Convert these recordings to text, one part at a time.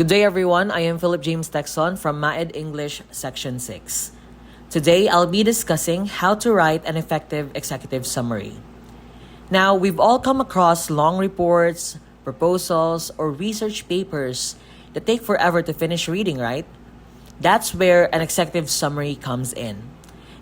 Good day, everyone. I am Philip James Tecson from MAED English Section 6. Today, I'll be discussing how to write an effective executive summary. Now, we've all come across long reports, proposals, or research papers that take forever to finish reading, right? That's where an executive summary comes in.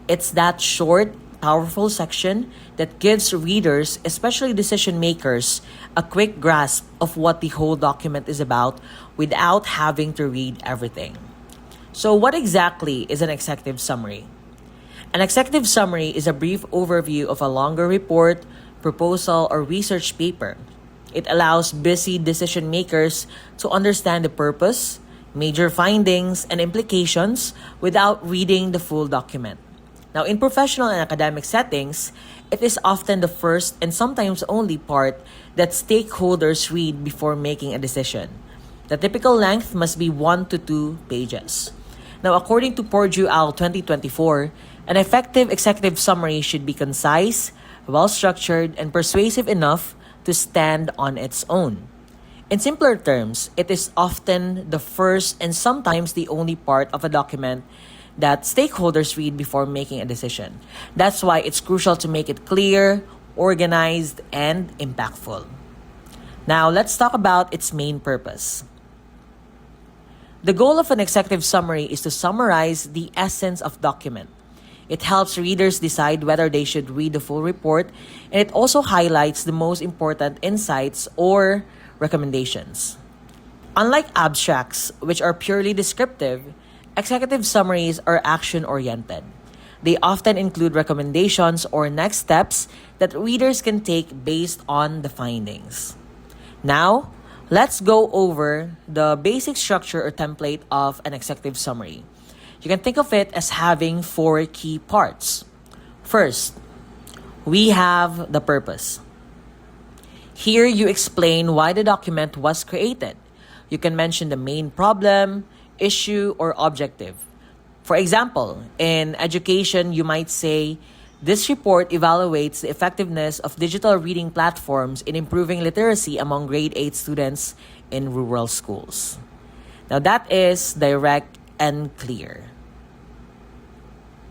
It's that short, powerful section that gives readers, especially decision makers, a quick grasp of what the whole document is about without having to read everything. So, what exactly is an executive summary? An executive summary is a brief overview of a longer report, proposal, or research paper. It allows busy decision makers to understand the purpose, major findings, and implications without reading the full document. Now, in professional and academic settings, it is often the first and sometimes only part that stakeholders read before making a decision. The typical length must be 1 to 2 pages. Now, according to Purdue Owl 2024, an effective executive summary should be concise, well-structured, and persuasive enough to stand on its own. In simpler terms, it is often the first and sometimes the only part of a document that stakeholders read before making a decision. That's why it's crucial to make it clear, organized, and impactful. Now, let's talk about its main purpose. The goal of an executive summary is to summarize the essence of document. It helps readers decide whether they should read the full report, and it also highlights the most important insights or recommendations. Unlike abstracts, which are purely descriptive, executive summaries are action-oriented. They often include recommendations or next steps that readers can take based on the findings. Now, let's go over the basic structure or template of an executive summary. You can think of it as having 4 key parts. First, we have the purpose. Here you explain why the document was created. You can mention the main problem, issue, or objective. For example, in education, you might say, this report evaluates the effectiveness of digital reading platforms in improving literacy among grade 8 students in rural schools. Now that is direct and clear.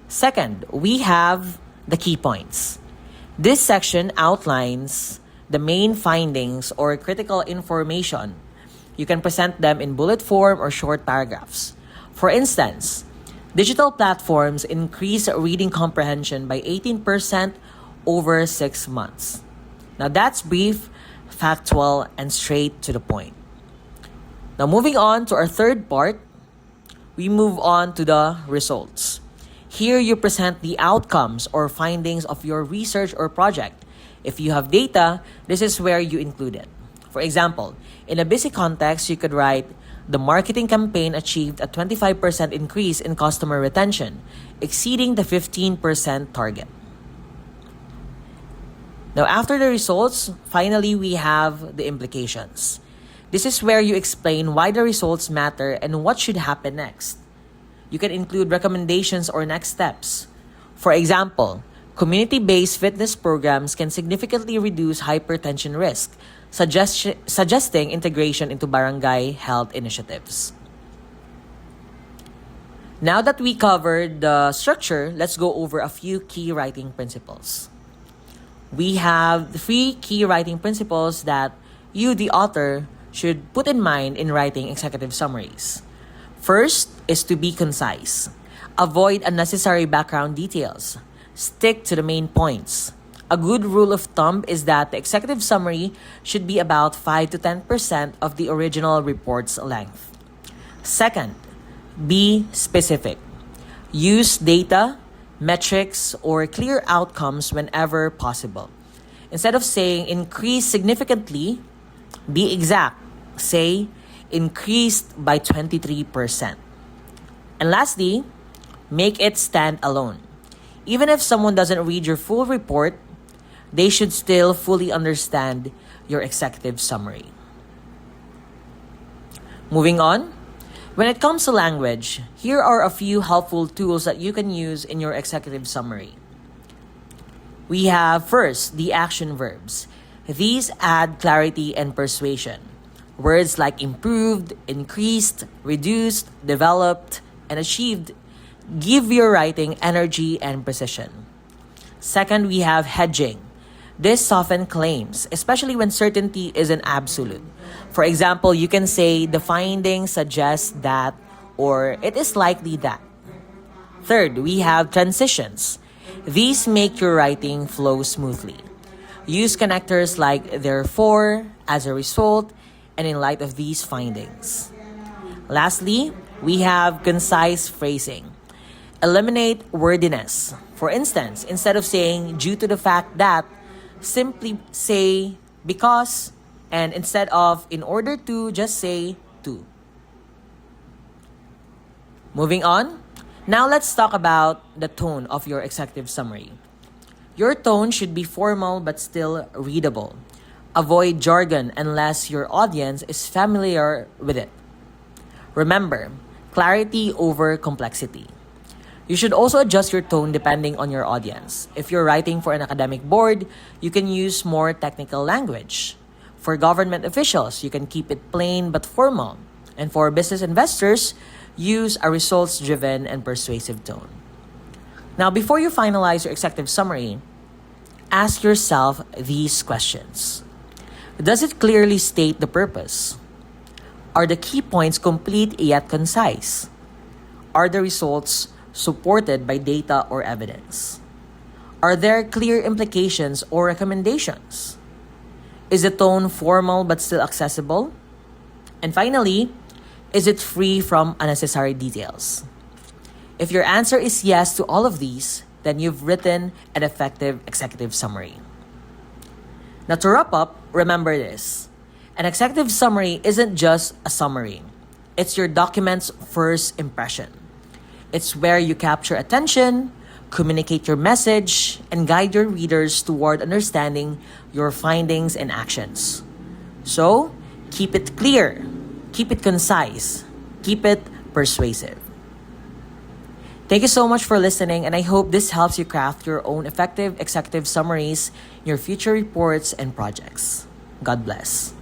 Second, we have the key points. This section outlines the main findings or critical information. You can present them in bullet form or short paragraphs. For instance, digital platforms increase reading comprehension by 18% over 6 months. Now that's brief, factual, and straight to the point. Now moving on to our third part, we move on to the results. Here you present the outcomes or findings of your research or project. If you have data, this is where you include it. For example, in a busy context, you could write, the marketing campaign achieved a 25% increase in customer retention, exceeding the 15% target. Now, after the results, finally, we have the implications. This is where you explain why the results matter and what should happen next. You can include recommendations or next steps. For example, community-based fitness programs can significantly reduce hypertension risk, suggesting integration into barangay health initiatives. Now that we covered the structure, let's go over a few key writing principles. We have 3 key writing principles that you, the author, should put in mind in writing executive summaries. First is to be concise. Avoid unnecessary background details. Stick to the main points. A good rule of thumb is that the executive summary should be about 5 to 10% of the original report's length. Second, be specific. Use data, metrics, or clear outcomes whenever possible. Instead of saying increase significantly, be exact. Say increased by 23%. And lastly, make it stand alone. Even if someone doesn't read your full report, they should still fully understand your executive summary. Moving on, when it comes to language, here are a few helpful tools that you can use in your executive summary. We have first the action verbs. These add clarity and persuasion. Words like improved, increased, reduced, developed, and achieved give your writing energy and precision. Second, we have hedging. This softens claims, especially when certainty isn't absolute. For example, you can say the findings suggest that or it is likely that. Third, we have transitions. These make your writing flow smoothly. Use connectors like therefore, as a result, and in light of these findings. Lastly, we have concise phrasing. Eliminate wordiness. For instance, instead of saying due to the fact that, simply say because, and instead of in order to, just say to. Moving on, now let's talk about the tone of your executive summary. Your tone should be formal but still readable. Avoid jargon unless your audience is familiar with it. Remember, clarity over complexity. You should also adjust your tone depending on your audience. If you're writing for an academic board, you can use more technical language. For government officials, you can keep it plain but formal. And for business investors, use a results-driven and persuasive tone. Now, before you finalize your executive summary, ask yourself these questions. Does it clearly state the purpose? Are the key points complete yet concise? Are the results supported by data or evidence? Are there clear implications or recommendations? Is the tone formal but still accessible? And finally, is it free from unnecessary details? If your answer is yes to all of these, then you've written an effective executive summary. Now to wrap up, remember this. An executive summary isn't just a summary. It's your document's first impression. It's where you capture attention, communicate your message, and guide your readers toward understanding your findings and actions. So, keep it clear, keep it concise, keep it persuasive. Thank you so much for listening, and I hope this helps you craft your own effective executive summaries in your future reports and projects. God bless.